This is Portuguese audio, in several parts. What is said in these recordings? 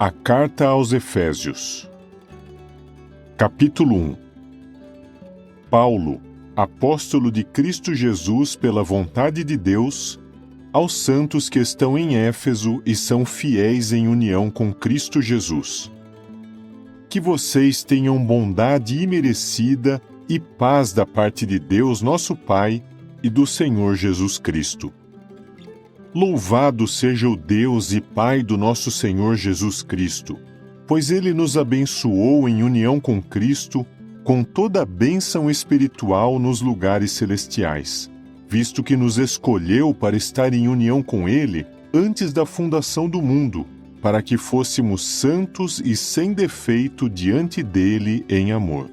A Carta aos Efésios. Capítulo 1. Paulo, apóstolo de Cristo Jesus pela vontade de Deus, aos santos que estão em Éfeso e são fiéis em união com Cristo Jesus. Que vocês tenham bondade imerecida e paz da parte de Deus, nosso Pai, e do Senhor Jesus Cristo. Louvado seja o Deus e Pai do nosso Senhor Jesus Cristo, pois Ele nos abençoou em união com Cristo, com toda a bênção espiritual nos lugares celestiais, visto que nos escolheu para estar em união com Ele antes da fundação do mundo, para que fôssemos santos e sem defeito diante dele em amor.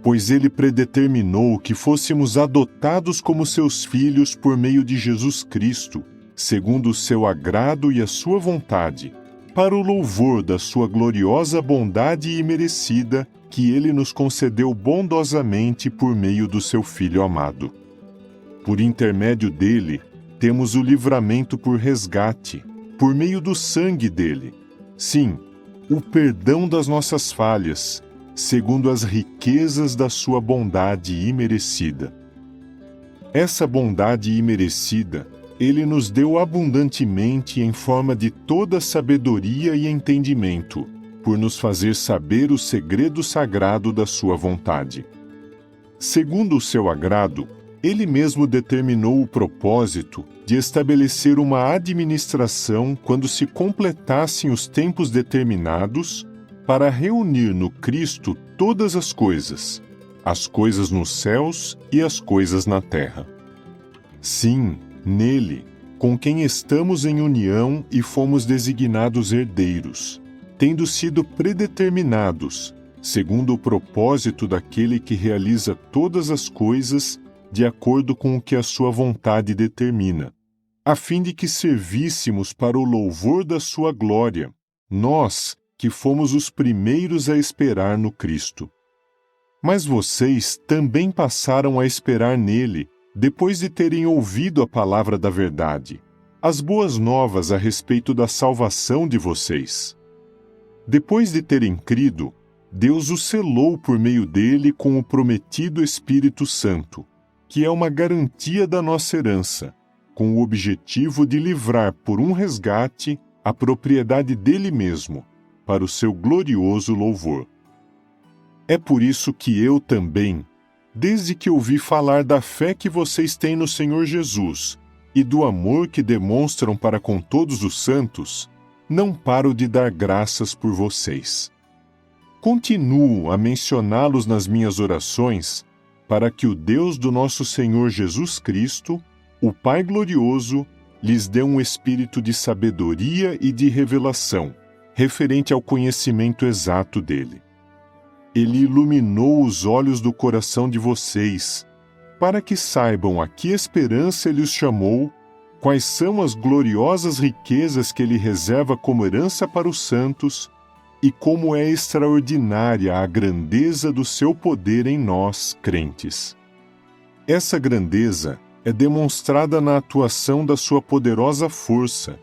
Pois Ele predeterminou que fôssemos adotados como seus filhos por meio de Jesus Cristo, segundo o seu agrado e a sua vontade, para o louvor da sua gloriosa bondade imerecida que Ele nos concedeu bondosamente por meio do seu Filho amado. Por intermédio dele, temos o livramento por resgate, por meio do sangue dele. Sim, o perdão das nossas falhas, segundo as riquezas da sua bondade imerecida. Essa bondade imerecida Ele nos deu abundantemente em forma de toda sabedoria e entendimento, por nos fazer saber o segredo sagrado da sua vontade. Segundo o seu agrado, Ele mesmo determinou o propósito de estabelecer uma administração quando se completassem os tempos determinados para reunir no Cristo todas as coisas nos céus e as coisas na terra. Sim, nele, com quem estamos em união e fomos designados herdeiros, tendo sido predeterminados, segundo o propósito daquele que realiza todas as coisas de acordo com o que a sua vontade determina, a fim de que servíssemos para o louvor da sua glória, nós que fomos os primeiros a esperar no Cristo. Mas vocês também passaram a esperar nele, depois de terem ouvido a palavra da verdade, as boas novas a respeito da salvação de vocês. Depois de terem crido, Deus o selou por meio dele com o prometido Espírito Santo, que é uma garantia da nossa herança, com o objetivo de livrar por um resgate a propriedade dele mesmo, para o seu glorioso louvor. É por isso que eu também, desde que ouvi falar da fé que vocês têm no Senhor Jesus e do amor que demonstram para com todos os santos, não paro de dar graças por vocês. Continuo a mencioná-los nas minhas orações, para que o Deus do nosso Senhor Jesus Cristo, o Pai glorioso, lhes dê um espírito de sabedoria e de revelação, referente ao conhecimento exato dele. Ele iluminou os olhos do coração de vocês, para que saibam a que esperança ele os chamou, quais são as gloriosas riquezas que ele reserva como herança para os santos, e como é extraordinária a grandeza do seu poder em nós, crentes. Essa grandeza é demonstrada na atuação da sua poderosa força,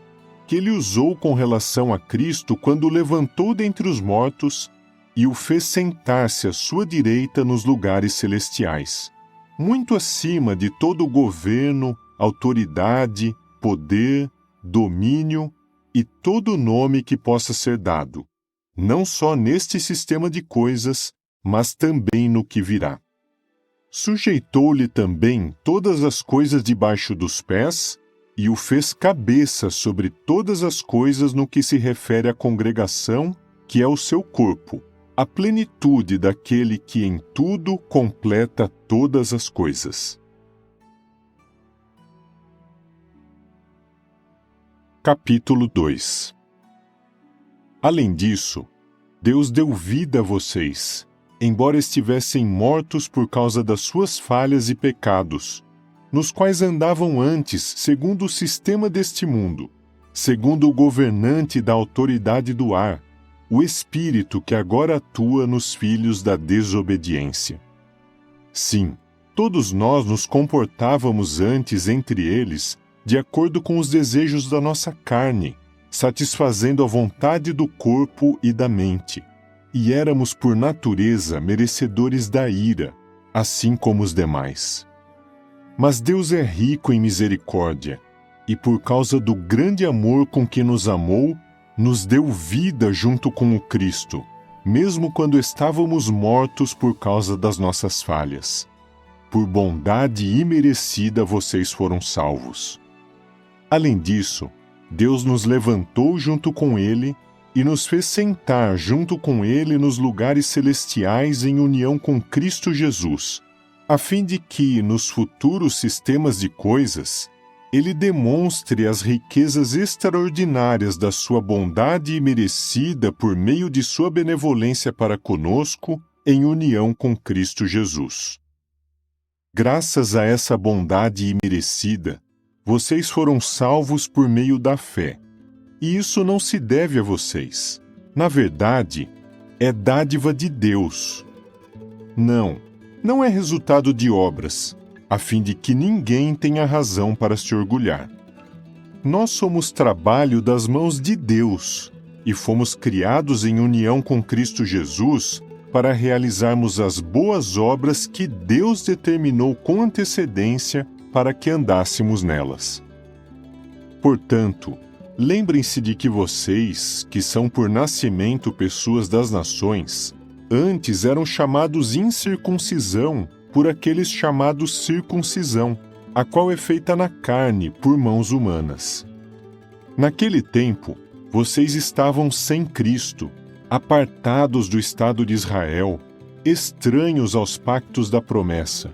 que ele usou com relação a Cristo quando o levantou dentre os mortos e o fez sentar-se à sua direita nos lugares celestiais, muito acima de todo governo, autoridade, poder, domínio e todo nome que possa ser dado, não só neste sistema de coisas, mas também no que virá. Sujeitou-lhe também todas as coisas debaixo dos pés e o fez cabeça sobre todas as coisas no que se refere à congregação, que é o seu corpo, a plenitude daquele que em tudo completa todas as coisas. Capítulo 2. Além disso, Deus deu vida a vocês, embora estivessem mortos por causa das suas falhas e pecados, nos quais andavam antes segundo o sistema deste mundo, segundo o governante da autoridade do ar, o Espírito que agora atua nos filhos da desobediência. Sim, todos nós nos comportávamos antes entre eles de acordo com os desejos da nossa carne, satisfazendo a vontade do corpo e da mente, e éramos por natureza merecedores da ira, assim como os demais. Mas Deus é rico em misericórdia, e por causa do grande amor com que nos amou, nos deu vida junto com o Cristo, mesmo quando estávamos mortos por causa das nossas falhas. Por bondade imerecida vocês foram salvos. Além disso, Deus nos levantou junto com Ele e nos fez sentar junto com Ele nos lugares celestiais em união com Cristo Jesus, a fim de que, nos futuros sistemas de coisas, Ele demonstre as riquezas extraordinárias da sua bondade imerecida por meio de sua benevolência para conosco em união com Cristo Jesus. Graças a essa bondade imerecida, vocês foram salvos por meio da fé. E isso não se deve a vocês. Na verdade, é dádiva de Deus. Não é resultado de obras, a fim de que ninguém tenha razão para se orgulhar. Nós somos trabalho das mãos de Deus e fomos criados em união com Cristo Jesus para realizarmos as boas obras que Deus determinou com antecedência para que andássemos nelas. Portanto, lembrem-se de que vocês, que são por nascimento pessoas das nações, antes eram chamados incircuncisão por aqueles chamados circuncisão, a qual é feita na carne por mãos humanas. Naquele tempo, vocês estavam sem Cristo, apartados do Estado de Israel, estranhos aos pactos da promessa.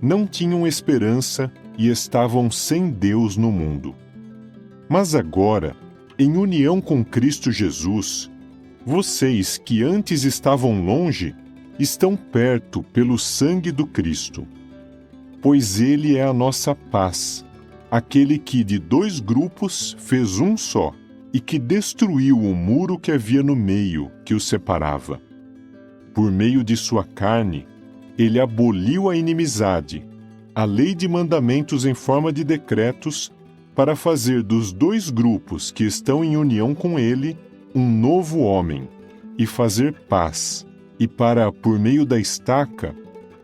Não tinham esperança e estavam sem Deus no mundo. Mas agora, em união com Cristo Jesus, vocês que antes estavam longe, estão perto pelo sangue do Cristo. Pois Ele é a nossa paz, aquele que de 2 grupos fez um só, e que destruiu o muro que havia no meio, que os separava. Por meio de sua carne, Ele aboliu a inimizade, a lei de mandamentos em forma de decretos, para fazer dos 2 grupos que estão em união com Ele um novo homem, e fazer paz, e para, por meio da estaca,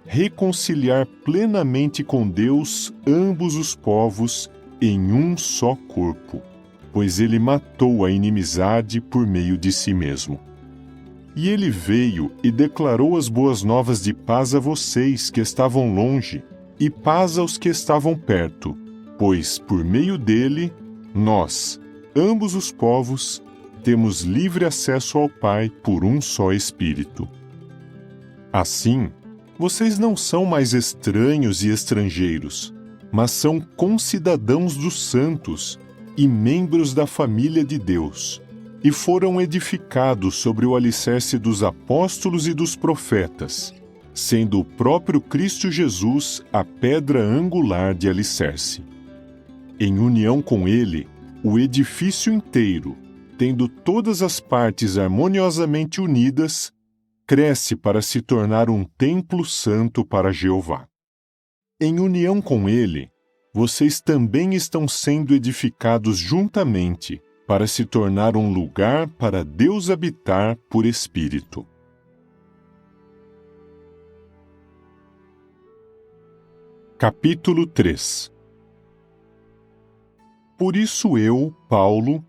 reconciliar plenamente com Deus ambos os povos em um só corpo, pois Ele matou a inimizade por meio de si mesmo. E Ele veio e declarou as boas novas de paz a vocês que estavam longe, e paz aos que estavam perto, pois, por meio dele, nós, ambos os povos, temos livre acesso ao Pai por um só Espírito. Assim, vocês não são mais estranhos e estrangeiros, mas são concidadãos dos santos e membros da família de Deus, e foram edificados sobre o alicerce dos apóstolos e dos profetas, sendo o próprio Cristo Jesus a pedra angular de alicerce. Em união com Ele, o edifício inteiro, tendo todas as partes harmoniosamente unidas, cresce para se tornar um templo santo para Jeová. Em união com Ele, vocês também estão sendo edificados juntamente para se tornar um lugar para Deus habitar por Espírito. Capítulo 3. Por isso eu, Paulo,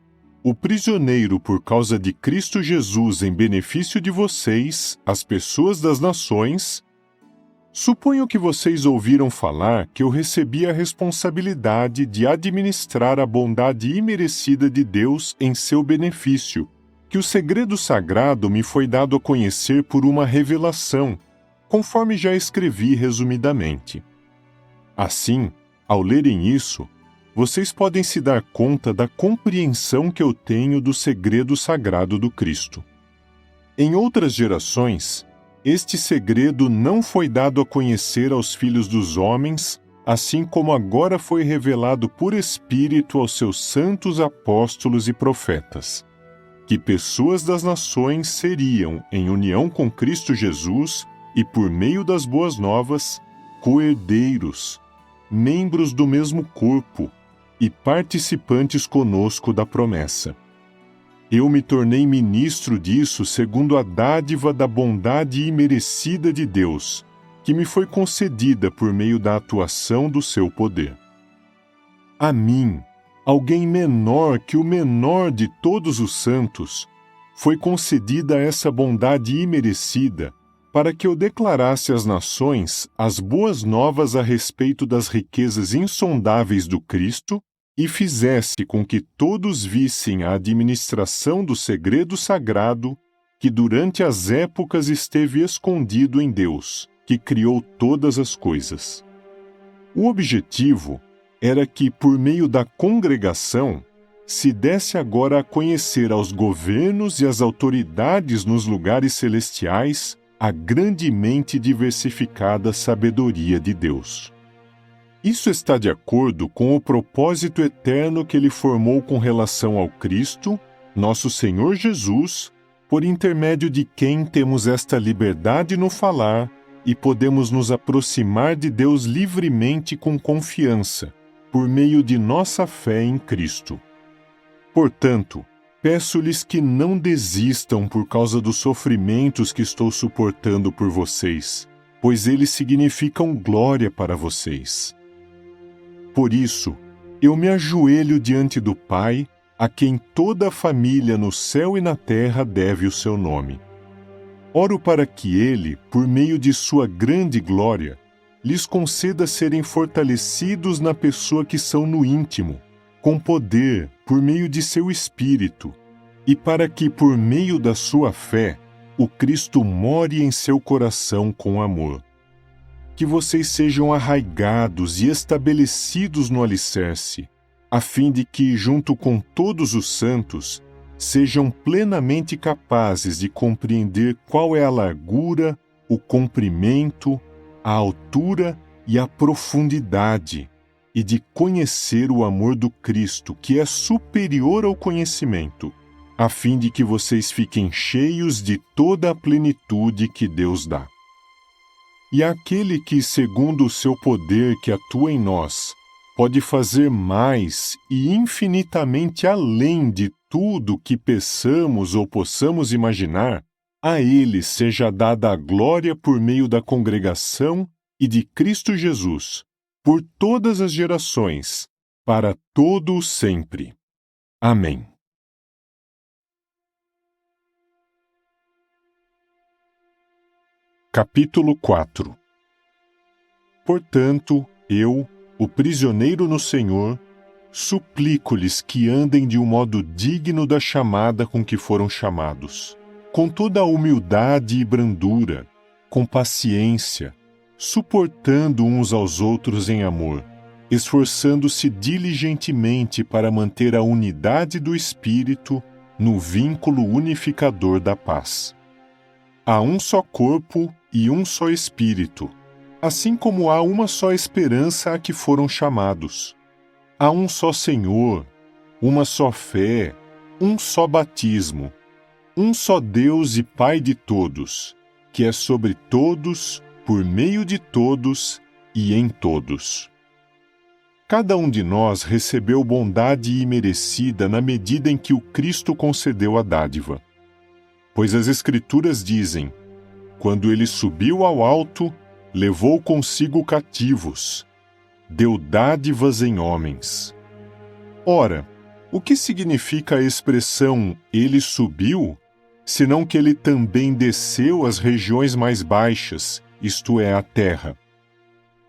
o prisioneiro por causa de Cristo Jesus em benefício de vocês, as pessoas das nações, suponho que vocês ouviram falar que eu recebi a responsabilidade de administrar a bondade imerecida de Deus em seu benefício, que o segredo sagrado me foi dado a conhecer por uma revelação, conforme já escrevi resumidamente. Assim, ao lerem isso, vocês podem se dar conta da compreensão que eu tenho do segredo sagrado do Cristo. Em outras gerações, este segredo não foi dado a conhecer aos filhos dos homens, assim como agora foi revelado por Espírito aos seus santos apóstolos e profetas, que pessoas das nações seriam, em união com Cristo Jesus e por meio das boas novas, co-herdeiros, membros do mesmo corpo, e participantes conosco da promessa. Eu me tornei ministro disso segundo a dádiva da bondade imerecida de Deus, que me foi concedida por meio da atuação do seu poder. A mim, alguém menor que o menor de todos os santos, foi concedida essa bondade imerecida para que eu declarasse às nações as boas novas a respeito das riquezas insondáveis do Cristo e fizesse com que todos vissem a administração do segredo sagrado que durante as épocas esteve escondido em Deus, que criou todas as coisas. O objetivo era que, por meio da congregação, se desse agora a conhecer aos governos e às autoridades nos lugares celestiais a grandemente diversificada sabedoria de Deus. Isso está de acordo com o propósito eterno que Ele formou com relação ao Cristo, nosso Senhor Jesus, por intermédio de quem temos esta liberdade no falar e podemos nos aproximar de Deus livremente com confiança, por meio de nossa fé em Cristo. Portanto, peço-lhes que não desistam por causa dos sofrimentos que estou suportando por vocês, pois eles significam glória para vocês. Por isso, eu me ajoelho diante do Pai, a quem toda a família no céu e na terra deve o seu nome. Oro para que Ele, por meio de sua grande glória, lhes conceda serem fortalecidos na pessoa que são no íntimo, com poder, por meio de seu Espírito, e para que, por meio da sua fé, o Cristo more em seu coração com amor. Que vocês sejam arraigados e estabelecidos no alicerce, a fim de que, junto com todos os santos, sejam plenamente capazes de compreender qual é a largura, o comprimento, a altura e a profundidade, e de conhecer o amor do Cristo, que é superior ao conhecimento, a fim de que vocês fiquem cheios de toda a plenitude que Deus dá. E aquele que, segundo o seu poder que atua em nós, pode fazer mais e infinitamente além de tudo que peçamos ou possamos imaginar, a Ele seja dada a glória por meio da congregação e de Cristo Jesus, por todas as gerações, para todo o sempre. Amém. Capítulo 4. Portanto, eu, o prisioneiro no Senhor, suplico-lhes que andem de um modo digno da chamada com que foram chamados, com toda a humildade e brandura, com paciência, suportando uns aos outros em amor, esforçando-se diligentemente para manter a unidade do Espírito no vínculo unificador da paz. Há um só corpo e um só Espírito, assim como há uma só esperança a que foram chamados. Há um só Senhor, uma só fé, um só batismo, um só Deus e Pai de todos, que é sobre todos, por meio de todos e em todos. Cada um de nós recebeu bondade imerecida na medida em que o Cristo concedeu a dádiva. Pois as Escrituras dizem: quando ele subiu ao alto, levou consigo cativos, deu dádivas em homens. Ora, o que significa a expressão ele subiu, senão que ele também desceu às regiões mais baixas, isto é, a terra?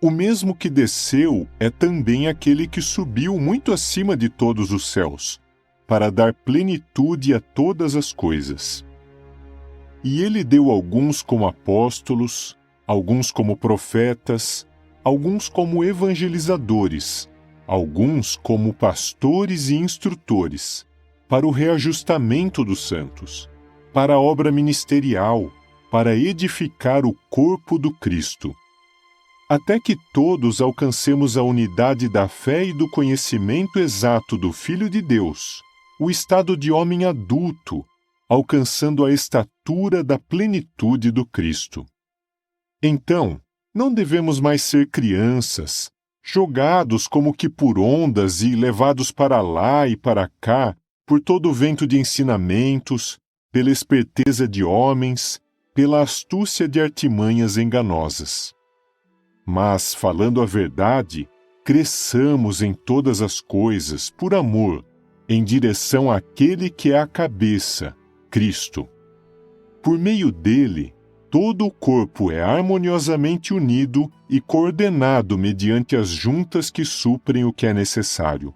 O mesmo que desceu é também aquele que subiu muito acima de todos os céus, para dar plenitude a todas as coisas. E ele deu alguns como apóstolos, alguns como profetas, alguns como evangelizadores, alguns como pastores e instrutores, para o reajustamento dos santos, para a obra ministerial, para edificar o corpo do Cristo, até que todos alcancemos a unidade da fé e do conhecimento exato do Filho de Deus, o estado de homem adulto, alcançando a estatura da plenitude do Cristo. Então, não devemos mais ser crianças, jogados como que por ondas e levados para lá e para cá, por todo o vento de ensinamentos, pela esperteza de homens, pela astúcia de artimanhas enganosas. Mas, falando a verdade, cresçamos em todas as coisas, por amor, em direção àquele que é a cabeça, Cristo. Por meio dele, todo o corpo é harmoniosamente unido e coordenado mediante as juntas que suprem o que é necessário.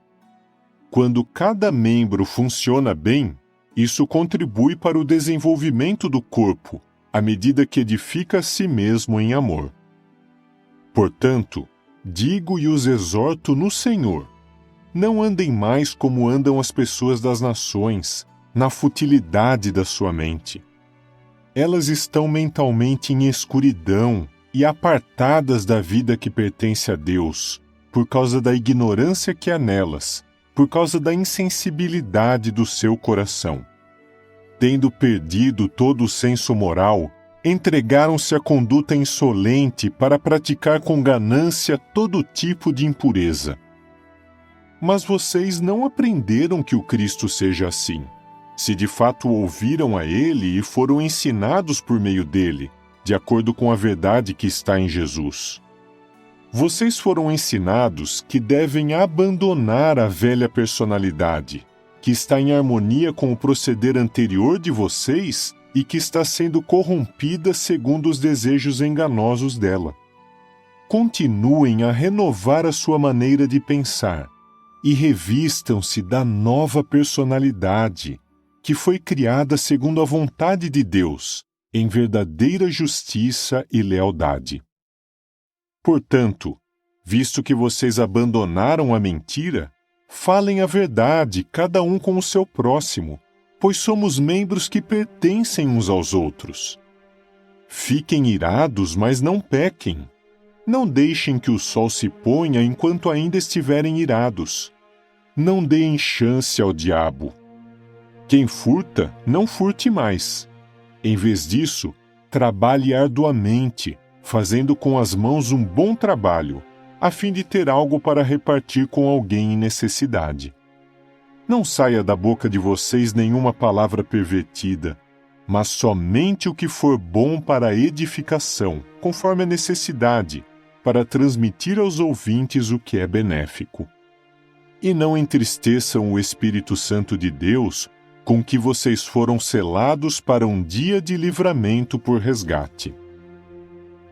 Quando cada membro funciona bem, isso contribui para o desenvolvimento do corpo, à medida que edifica a si mesmo em amor. Portanto, digo e os exorto no Senhor: não andem mais como andam as pessoas das nações, na futilidade da sua mente. Elas estão mentalmente em escuridão e apartadas da vida que pertence a Deus, por causa da ignorância que há nelas, por causa da insensibilidade do seu coração. Tendo perdido todo o senso moral, entregaram-se à conduta insolente para praticar com ganância todo tipo de impureza. Mas vocês não aprenderam que o Cristo seja assim, se de fato ouviram a Ele e foram ensinados por meio dele, de acordo com a verdade que está em Jesus. Vocês foram ensinados que devem abandonar a velha personalidade, que está em harmonia com o proceder anterior de vocês e que está sendo corrompida segundo os desejos enganosos dela. Continuem a renovar a sua maneira de pensar e revistam-se da nova personalidade, que foi criada segundo a vontade de Deus, em verdadeira justiça e lealdade. Portanto, visto que vocês abandonaram a mentira, falem a verdade, cada um com o seu próximo, pois somos membros que pertencem uns aos outros. Fiquem irados, mas não pequem. Não deixem que o sol se ponha enquanto ainda estiverem irados. Não deem chance ao diabo. Quem furta, não furte mais. Em vez disso, trabalhe arduamente, fazendo com as mãos um bom trabalho, a fim de ter algo para repartir com alguém em necessidade. Não saia da boca de vocês nenhuma palavra pervertida, mas somente o que for bom para a edificação, conforme a necessidade, para transmitir aos ouvintes o que é benéfico. E não entristeçam o Espírito Santo de Deus, com que vocês foram selados para um dia de livramento por resgate.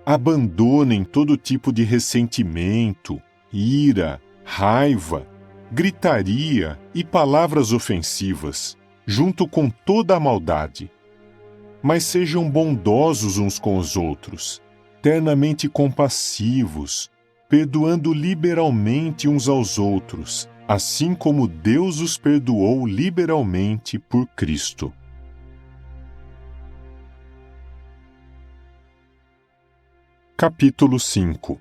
Abandonem todo tipo de ressentimento, ira, raiva, gritaria e palavras ofensivas, junto com toda a maldade. Mas sejam bondosos uns com os outros, ternamente compassivos, perdoando liberalmente uns aos outros, assim como Deus os perdoou liberalmente por Cristo. Capítulo 5.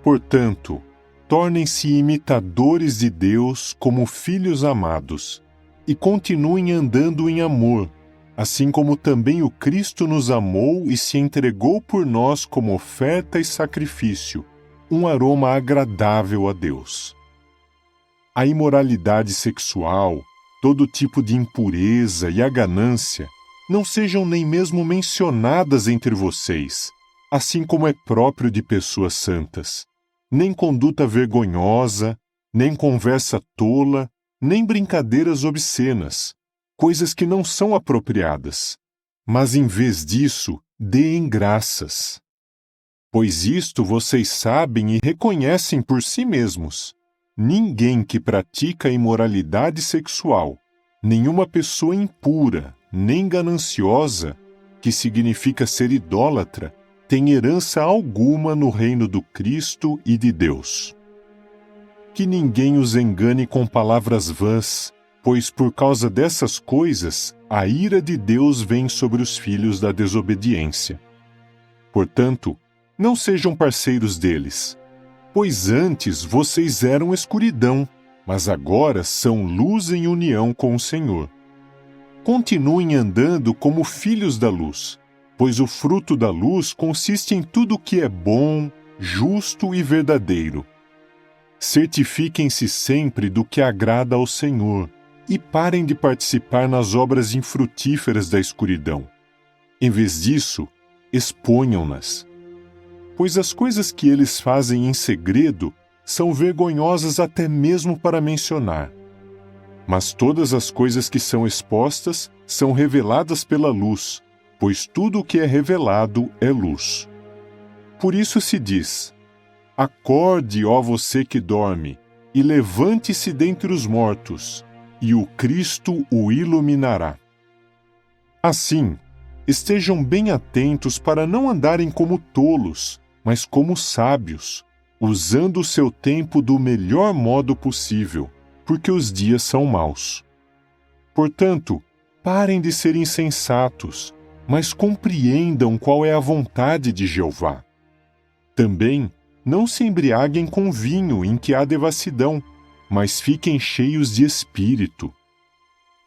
Portanto, tornem-se imitadores de Deus como filhos amados, e continuem andando em amor, assim como também o Cristo nos amou e se entregou por nós como oferta e sacrifício, um aroma agradável a Deus. A imoralidade sexual, todo tipo de impureza e a ganância não sejam nem mesmo mencionadas entre vocês, assim como é próprio de pessoas santas. Nem conduta vergonhosa, nem conversa tola, nem brincadeiras obscenas, coisas que não são apropriadas. Mas em vez disso, deem graças. Pois isto vocês sabem e reconhecem por si mesmos. Ninguém que pratica imoralidade sexual, nenhuma pessoa impura, nem gananciosa, que significa ser idólatra, tem herança alguma no reino do Cristo e de Deus. Que ninguém os engane com palavras vãs, pois por causa dessas coisas, a ira de Deus vem sobre os filhos da desobediência. Portanto, não sejam parceiros deles, pois antes vocês eram escuridão, mas agora são luz em união com o Senhor. Continuem andando como filhos da luz, pois o fruto da luz consiste em tudo o que é bom, justo e verdadeiro. Certifiquem-se sempre do que agrada ao Senhor e parem de participar nas obras infrutíferas da escuridão. Em vez disso, exponham-nas. Pois as coisas que eles fazem em segredo são vergonhosas até mesmo para mencionar. Mas todas as coisas que são expostas são reveladas pela luz, pois tudo o que é revelado é luz. Por isso se diz: acorde, ó você que dorme, e levante-se dentre os mortos, e o Cristo o iluminará. Assim, estejam bem atentos para não andarem como tolos, mas como sábios, usando o seu tempo do melhor modo possível, porque os dias são maus. Portanto, parem de ser insensatos, mas compreendam qual é a vontade de Jeová. Também, não se embriaguem com vinho em que há devassidão, mas fiquem cheios de espírito.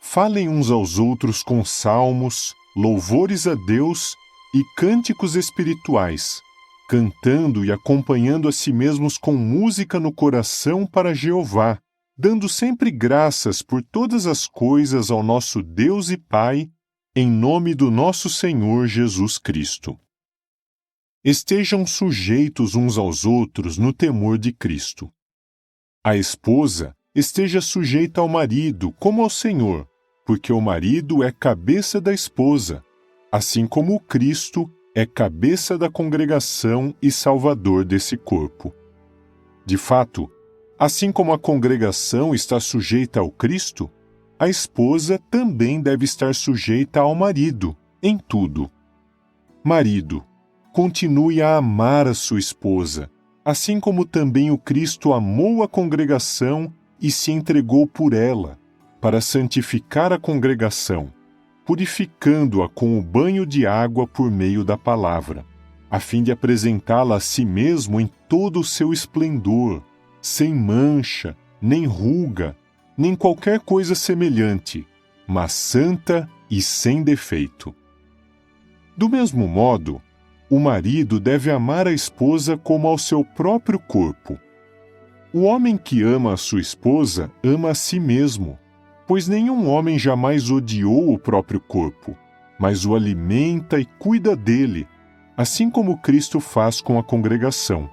Falem uns aos outros com salmos, louvores a Deus e cânticos espirituais, cantando e acompanhando a si mesmos com música no coração para Jeová, dando sempre graças por todas as coisas ao nosso Deus e Pai, em nome do nosso Senhor Jesus Cristo. Estejam sujeitos uns aos outros no temor de Cristo. A esposa esteja sujeita ao marido como ao Senhor, porque o marido é cabeça da esposa, assim como o Cristo é cabeça da congregação e salvador desse corpo. De fato, assim como a congregação está sujeita ao Cristo, a esposa também deve estar sujeita ao marido, em tudo. Marido, continue a amar a sua esposa, assim como também o Cristo amou a congregação e se entregou por ela, para santificar a congregação, purificando-a com o banho de água por meio da palavra, a fim de apresentá-la a si mesmo em todo o seu esplendor, sem mancha, nem ruga, nem qualquer coisa semelhante, mas santa e sem defeito. Do mesmo modo, o marido deve amar a esposa como ao seu próprio corpo. O homem que ama a sua esposa ama a si mesmo, pois nenhum homem jamais odiou o próprio corpo, mas o alimenta e cuida dele, assim como Cristo faz com a congregação,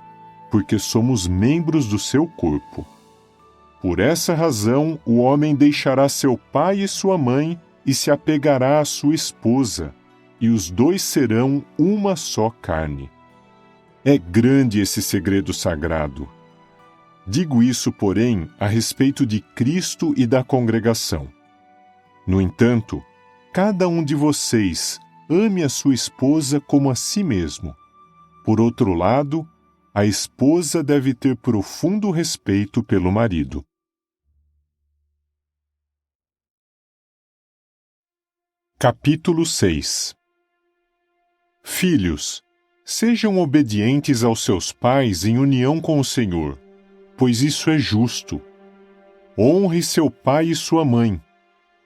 porque somos membros do seu corpo. Por essa razão, o homem deixará seu pai e sua mãe e se apegará à sua esposa, e os dois serão uma só carne. É grande esse segredo sagrado. Digo isso, porém, a respeito de Cristo e da congregação. No entanto, cada um de vocês ame a sua esposa como a si mesmo. Por outro lado, a esposa deve ter profundo respeito pelo marido. Capítulo 6. Filhos, sejam obedientes aos seus pais em união com o Senhor, pois isso é justo. Honre seu pai e sua mãe.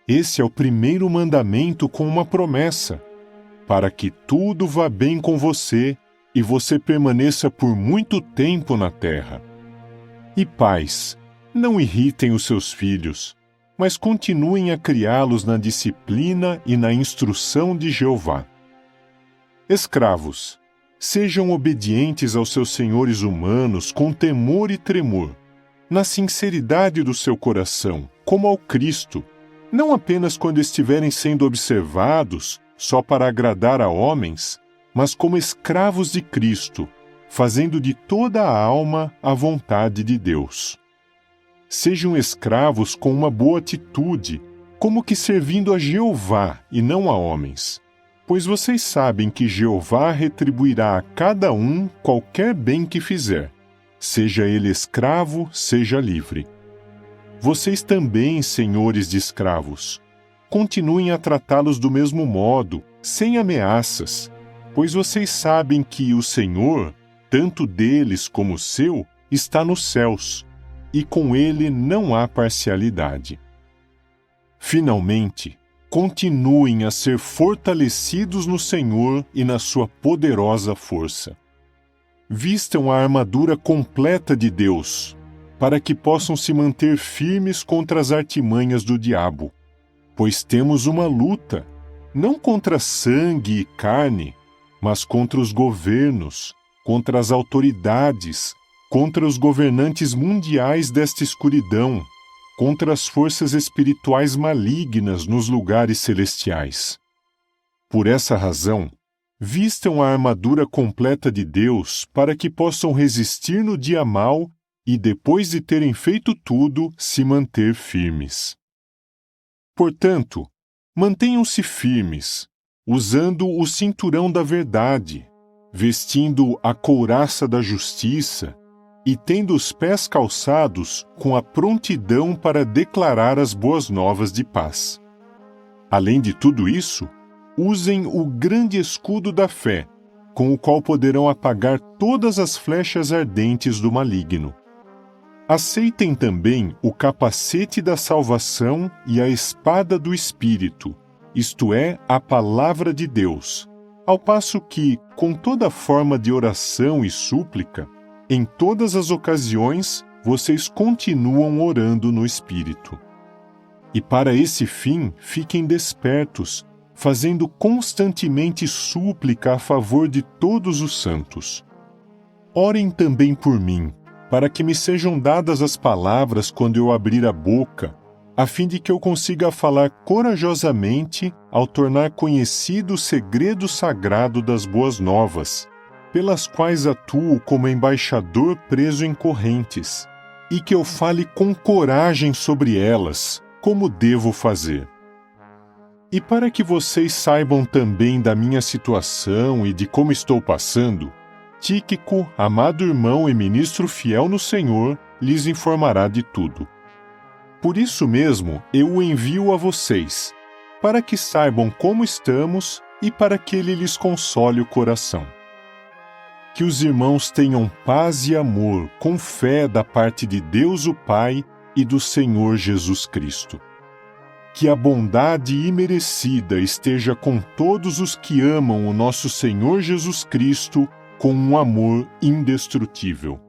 Esse é o primeiro mandamento com uma promessa, para que tudo vá bem com você e você permaneça por muito tempo na terra. E pais, não irritem os seus filhos, mas continuem a criá-los na disciplina e na instrução de Jeová. Escravos, sejam obedientes aos seus senhores humanos com temor e tremor, na sinceridade do seu coração, como ao Cristo, não apenas quando estiverem sendo observados, só para agradar a homens, mas como escravos de Cristo, fazendo de toda a alma a vontade de Deus. Sejam escravos com uma boa atitude, como que servindo a Jeová e não a homens, pois vocês sabem que Jeová retribuirá a cada um qualquer bem que fizer, seja ele escravo, seja livre. Vocês também, senhores de escravos, continuem a tratá-los do mesmo modo, sem ameaças, pois vocês sabem que o Senhor, tanto deles como seu, está nos céus, e com ele não há parcialidade. Finalmente, continuem a ser fortalecidos no Senhor e na sua poderosa força. vistam a armadura completa de Deus, para que possam se manter firmes contra as artimanhas do diabo. Pois temos uma luta, não contra sangue e carne, mas contra os governos, contra as autoridades, contra os governantes mundiais desta escuridão, contra as forças espirituais malignas nos lugares celestiais. Por essa razão, vistam a armadura completa de Deus para que possam resistir no dia mau e, depois de terem feito tudo, se manter firmes. Portanto, mantenham-se firmes, usando o cinturão da verdade, vestindo a couraça da justiça e tendo os pés calçados com a prontidão para declarar as boas novas de paz. Além de tudo isso, usem o grande escudo da fé, com o qual poderão apagar todas as flechas ardentes do maligno. Aceitem também o capacete da salvação e a espada do Espírito, isto é, a palavra de Deus, ao passo que, com toda forma de oração e súplica, em todas as ocasiões, vocês continuam orando no Espírito. E para esse fim, fiquem despertos, fazendo constantemente súplica a favor de todos os santos. Orem também por mim, para que me sejam dadas as palavras quando eu abrir a boca, a fim de que eu consiga falar corajosamente ao tornar conhecido o segredo sagrado das boas novas, pelas quais atuo como embaixador preso em correntes, e que eu fale com coragem sobre elas, como devo fazer. E para que vocês saibam também da minha situação e de como estou passando, Tíquico, amado irmão e ministro fiel no Senhor, lhes informará de tudo. Por isso mesmo, eu o envio a vocês, para que saibam como estamos e para que ele lhes console o coração. Que os irmãos tenham paz e amor com fé da parte de Deus o Pai e do Senhor Jesus Cristo. Que a bondade imerecida esteja com todos os que amam o nosso Senhor Jesus Cristo com um amor indestrutível.